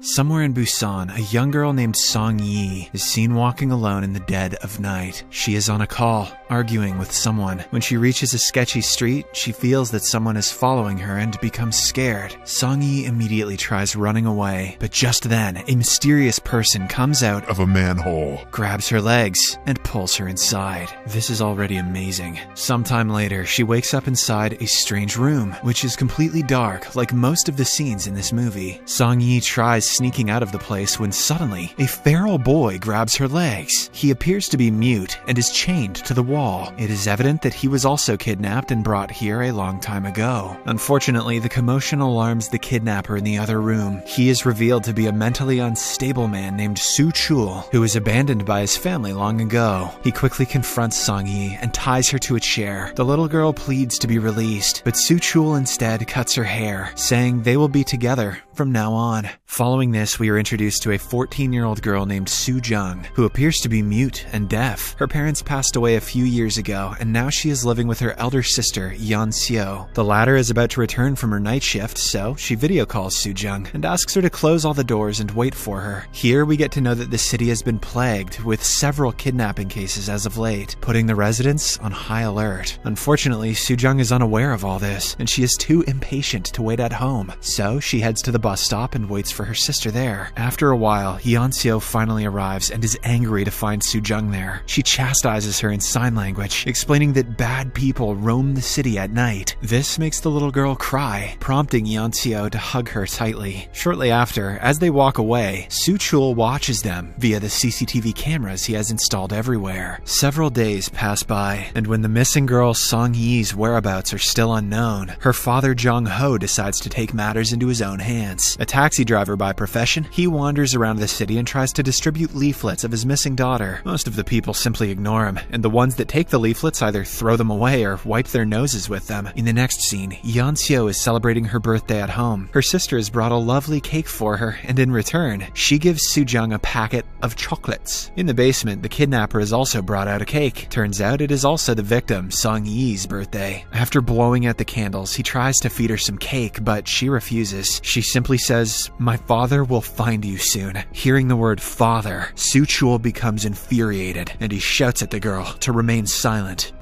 Somewhere in Busan, a young girl named Song Yi is seen walking alone in the dead of night. She is on a call, arguing with someone. When she reaches a sketchy street, she feels that someone is following her and becomes scared. Song Yi immediately tries running away, but just then, a mysterious person comes out of a manhole, grabs her legs, and pulls her inside. This is already amazing. Sometime later, she wakes up inside a strange room, which is completely dark, like most of the scenes in this movie. Song Yi tries sneaking out of the place when suddenly, a feral boy grabs her legs. He appears to be mute and is chained to the wall. It is evident that he was also kidnapped and brought here a long time ago. Unfortunately, the commotion alarms the kidnapper in the other room. He is revealed to be a mentally unstable man named Soo Chul, who was abandoned by his family long ago. He quickly confronts Song Yi and ties her to a chair. The little girl pleads to be released, but Soo Chul instead cuts her hair, saying they will be together from now on. Following this, we are introduced to a 14-year-old girl named Soo Jung, who appears to be mute and deaf. Her parents passed away a few years ago, and now she is living with her elder sister, Yeon Seo. The latter is about to return from her night shift, so she video calls Soo Jung and asks her to close all the doors and wait for her. Here, we get to know that the city has been plagued with several kidnapping cases as of late, putting the residents on high alert. Unfortunately, Soo Jung is unaware of all this, and she is too impatient to wait at home, so she heads to the bus stop and waits for her sister there. After a while, Yeon Seo finally arrives and is angry to find Soo Jung there. She chastises her in sign language, explaining that bad people roam the city at night. This makes the little girl cry, prompting Yeon Seo to hug her tightly. Shortly after, as they walk away, Soo Chul watches them via the CCTV cameras he has installed everywhere. Several days pass by, and when the missing girl Song Yi's whereabouts are still unknown, her father Jong Ho decides to take matters into his own hands. A taxi driver by profession, he wanders around the city and tries to distribute leaflets of his missing daughter. Most of the people simply ignore him, and the ones that take the leaflets either throw them away or wipe their noses with them. In the next scene, Yeon Seo is celebrating her birthday at home. Her sister has brought a lovely cake for her, and in return, she gives Soo Jung a packet of chocolates. In the basement, the kidnapper has also brought out a cake. Turns out it is also the victim, Song Yi's birthday. After blowing out the candles, he tries to feed her some cake, but she refuses. She simply says, "My father will find you soon." Hearing the word father, Soo Chul becomes infuriated, and he shouts at the girl to remain silent.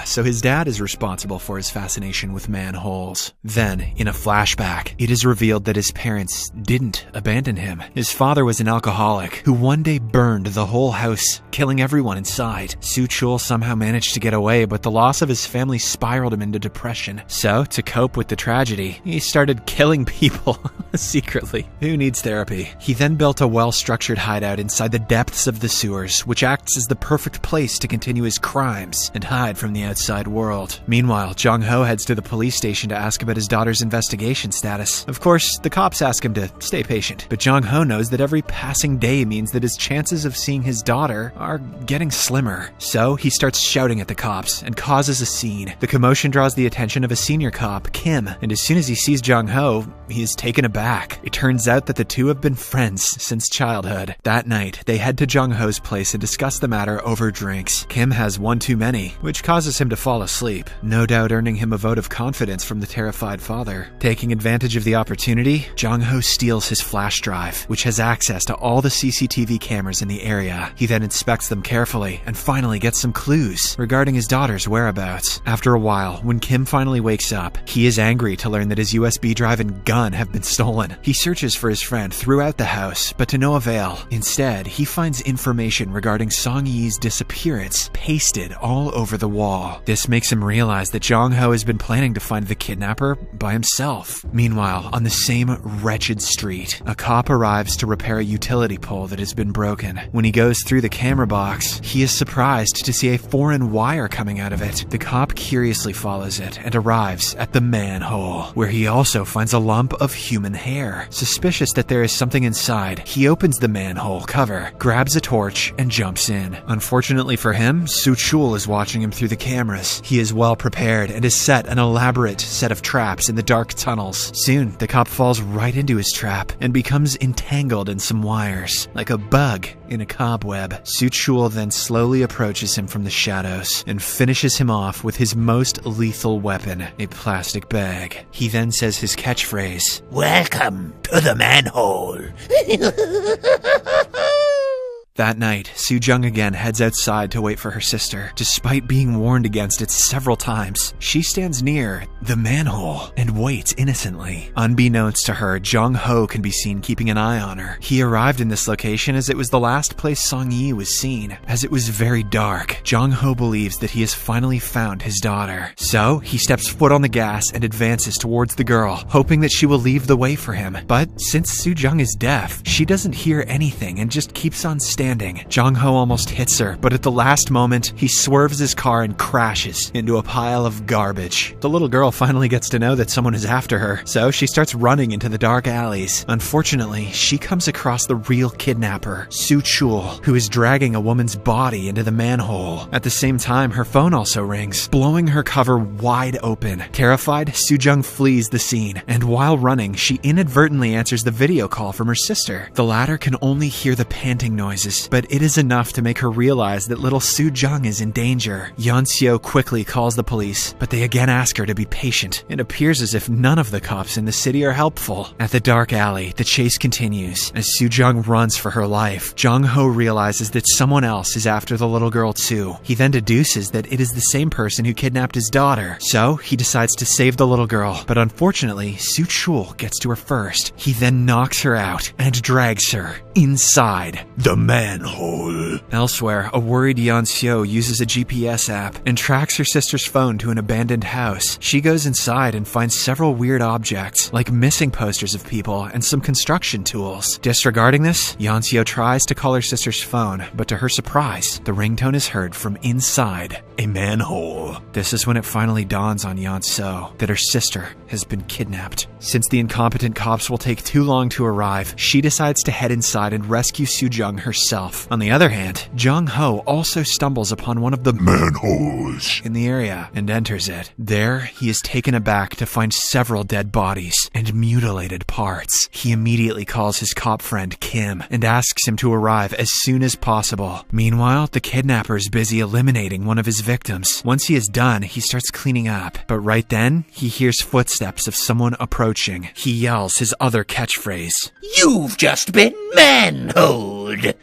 So his dad is responsible for his fascination with manholes. Then, in a flashback, it is revealed that his parents didn't abandon him. His father was an alcoholic who one day burned the whole house, killing everyone inside. Soo Chul somehow managed to get away, but the loss of his family spiraled him into depression. So, to cope with the tragedy, he started killing people secretly. Who needs therapy? He then built a well-structured hideout inside the depths of the sewers, which acts as the perfect place to continue his crimes and hide from the outside world. Meanwhile, Jong Ho heads to the police station to ask about his daughter's investigation status. Of course, the cops ask him to stay patient, but Jong Ho knows that every passing day means that his chances of seeing his daughter are getting slimmer. So, he starts shouting at the cops and causes a scene. The commotion draws the attention of a senior cop, Kim, and as soon as he sees Jong Ho, he is taken aback. It turns out that the two have been friends since childhood. That night, they head to Jong Ho's place and discuss the matter over drinks. Kim has one too many, which causes him to fall asleep, no doubt earning him a vote of confidence from the terrified father. Taking advantage of the opportunity, Jong Ho steals his flash drive, which has access to all the CCTV cameras in the area. He then inspects them carefully and finally gets some clues regarding his daughter's whereabouts. After a while, when Kim finally wakes up, he is angry to learn that his USB drive and gun have been stolen. He searches for his friend throughout the house, but to no avail. Instead, he finds information regarding Song Yi's disappearance pasted all over the wall. This makes him realize that Jong Ho has been planning to find the kidnapper by himself. Meanwhile, on the same wretched street, a cop arrives to repair a utility pole that has been broken. When he goes through the camera box, he is surprised to see a foreign wire coming out of it. The cop curiously follows it and arrives at the manhole, where he also finds a lump of human hair. Suspicious that there is something inside, he opens the manhole cover, grabs a torch, and jumps in. Unfortunately for him, Soo Chul is watching him through the cameras. He is well prepared and has set an elaborate set of traps in the dark tunnels. Soon, the cop falls right into his trap and becomes entangled in some wires, like a bug in a cobweb. Chul then slowly approaches him from the shadows and finishes him off with his most lethal weapon, a plastic bag. He then says his catchphrase, "Welcome to the manhole." That night, Soo-jung again heads outside to wait for her sister. Despite being warned against it several times, she stands near the manhole and waits innocently. Unbeknownst to her, Jong-ho can be seen keeping an eye on her. He arrived in this location as it was the last place Song-yi was seen. As it was very dark, Jong-ho believes that he has finally found his daughter. So, he steps foot on the gas and advances towards the girl, hoping that she will leave the way for him. But since Soo-jung is deaf, she doesn't hear anything and just keeps on standing. Jong-ho almost hits her, but at the last moment, he swerves his car and crashes into a pile of garbage. The little girl finally gets to know that someone is after her, so she starts running into the dark alleys. Unfortunately, she comes across the real kidnapper, Soo Chul, who is dragging a woman's body into the manhole. At the same time, her phone also rings, blowing her cover wide open. Terrified, Soo-jung flees the scene, and while running, she inadvertently answers the video call from her sister. The latter can only hear the panting noises, but it is enough to make her realize that little Soo-jung is in danger. Yeon-seo quickly calls the police, but they again ask her to be patient. It appears as if none of the cops in the city are helpful. At the dark alley, the chase continues. As Soo-jung runs for her life, Jong-ho realizes that someone else is after the little girl too. He then deduces that it is the same person who kidnapped his daughter, so he decides to save the little girl. But unfortunately, Soo Chul gets to her first. He then knocks her out and drags her inside the manhole. Elsewhere, a worried Yeon-seo uses a GPS app and tracks her sister's phone to an abandoned house. She goes inside and finds several weird objects, like missing posters of people and some construction tools. Disregarding this, Yeon-seo tries to call her sister's phone, but to her surprise, the ringtone is heard from inside a manhole. This is when it finally dawns on Yeon-seo that her sister has been kidnapped. Since the incompetent cops will take too long to arrive, she decides to head inside and rescue Soo-jung herself. On the other hand, Jong-ho also stumbles upon one of the manholes in the area and enters it. There, he is taken aback to find several dead bodies and mutilated parts. He immediately calls his cop friend Kim and asks him to arrive as soon as possible. Meanwhile, the kidnapper is busy eliminating one of his victims. Once he is done, he starts cleaning up, but right then, he hears footsteps of someone approaching. He yells his other catchphrase, "You've just been manholed!"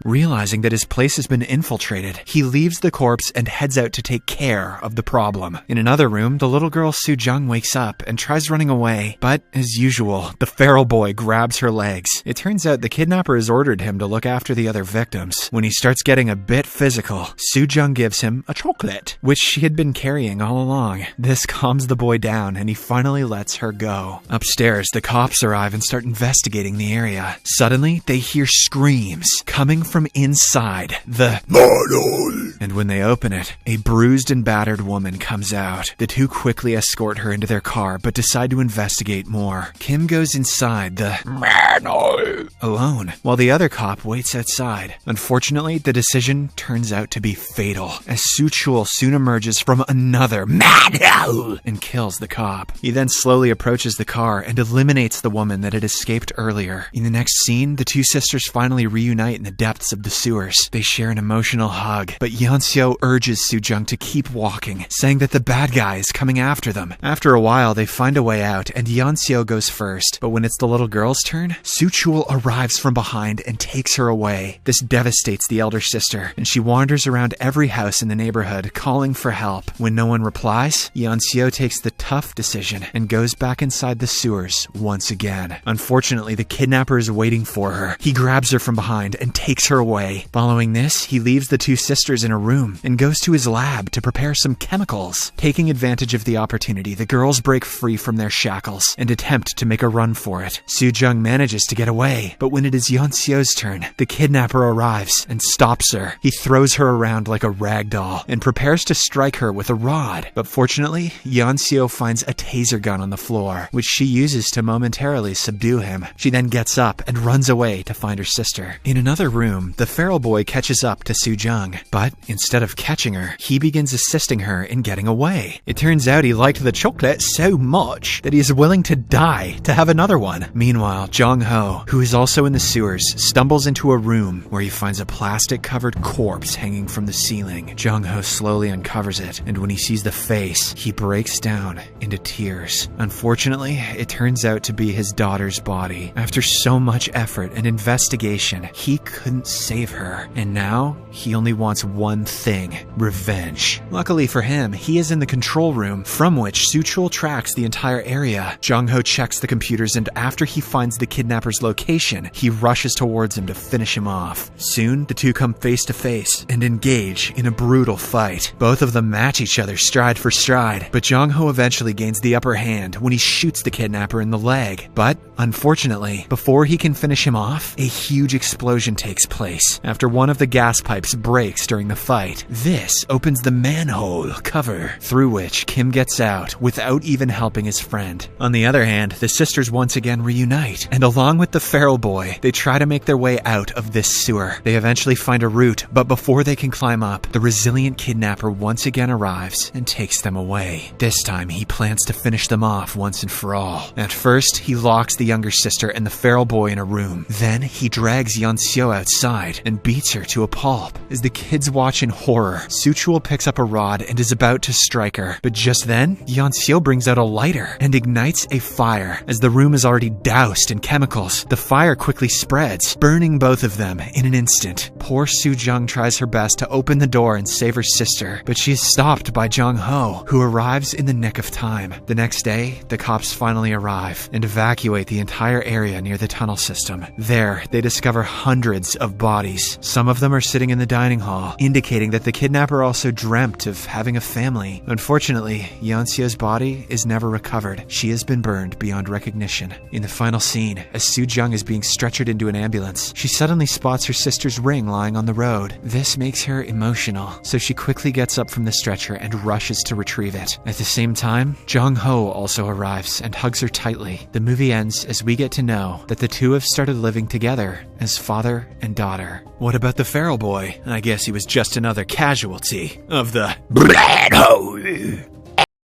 Realizing that his place has been infiltrated, he leaves the corpse and heads out to take care of the problem. In another room, the little girl Soo-jung wakes up and tries running away, but as usual, the feral boy grabs her legs. It turns out the kidnapper has ordered him to look after the other victims. When he starts getting a bit physical, Soo-jung gives him a chocolate, which she had been carrying all along. This calms the boy down and he finally lets her go. Upstairs, the cops arrive and start investigating the area. Suddenly, they hear screams coming from inside the manhole. And when they open it, a bruised and battered woman comes out. The two quickly escort her into their car, but decide to investigate more. Kim goes inside the manhole alone, while the other cop waits outside. Unfortunately, the decision turns out to be fatal, as Soo Chul soon emerges from another manhole and kills the cop. He then slowly approaches the car and eliminates the woman that had escaped earlier. In the next scene, the two sisters finally reunite in the depths of the sewers. They share an emotional hug, but Yeon-seo urges Soo-jung to keep walking, saying that the bad guy is coming after them. After a while, they find a way out, and Yeon-seo goes first. But when it's the little girl's turn, Soo Chul arrives from behind and takes her away. This devastates the elder sister, and she wanders around every house in the neighborhood, calling for help. When no one replies, Yeon-seo takes the tough decision and goes back inside the sewers once again. Unfortunately, the kidnapper is waiting for her. He grabs her from behind and takes her away. Following this, he leaves the two sisters in a room and goes to his lab to prepare some chemicals. Taking advantage of the opportunity, the girls break free from their shackles and attempt to make a run for it. Soo-jung manages to get away, but when it is Yeon-seo's turn, the kidnapper arrives and stops her. He throws her around like a rag doll and prepares to strike her with a rod. But fortunately, Yeon-seo finds a taser gun on the floor, which she uses to momentarily subdue him. She then gets up and runs away to find her sister. In another room, room, the feral boy catches up to Soo-jung, but instead of catching her, he begins assisting her in getting away. It turns out he liked the chocolate so much that he is willing to die to have another one. Meanwhile, Jong-ho, who is also in the sewers, stumbles into a room where he finds a plastic-covered corpse hanging from the ceiling. Jong-ho slowly uncovers it, and when he sees the face, he breaks down into tears. Unfortunately, it turns out to be his daughter's body. After so much effort and investigation, he couldn't save her, and now he only wants one thing: revenge. Luckily for him, he is in the control room, from which Soo-chul tracks the entire area. Jong-ho checks the computers, and after he finds the kidnapper's location, he rushes towards him to finish him off. Soon, the two come face to face and engage in a brutal fight. Both of them match each other stride for stride, but Jong-ho eventually gains the upper hand when he shoots the kidnapper in the leg. But, unfortunately, before he can finish him off, a huge explosion takes place after one of the gas pipes breaks during the fight. This opens the manhole cover, through which Kim gets out without even helping his friend. On the other hand, the sisters once again reunite, and along with the feral boy, they try to make their way out of this sewer. They eventually find a route, but before they can climb up, the resilient kidnapper once again arrives and takes them away. This time, he plans to finish them off once and for all. At first, he locks the younger sister and the feral boy in a room. Then, he drags Yeon-seo outside and beats her to a pulp. As the kids watch in horror, Soo-chul picks up a rod and is about to strike her. But just then, Yeon-seo brings out a lighter and ignites a fire. As the room is already doused in chemicals, the fire quickly spreads, burning both of them in an instant. Poor Soo-jung tries her best to open the door and save her sister, but she is stopped by Jong-ho, who arrives in the nick of time. The next day, the cops finally arrive and evacuate the entire area near the tunnel system. There, they discover hundreds of bodies. Some of them are sitting in the dining hall, indicating that the kidnapper also dreamt of having a family. Unfortunately, Yeon-seo's body is never recovered. She has been burned beyond recognition. In the final scene, as Soo-jung is being stretchered into an ambulance, she suddenly spots her sister's ring lying on the road. This makes her emotional, so she quickly gets up from the stretcher and rushes to retrieve it. At the same time, Jong-ho also arrives and hugs her tightly. The movie ends as we get to know that the two have started living together as father and daughter. What about the feral boy? I guess he was just another casualty of the black hole.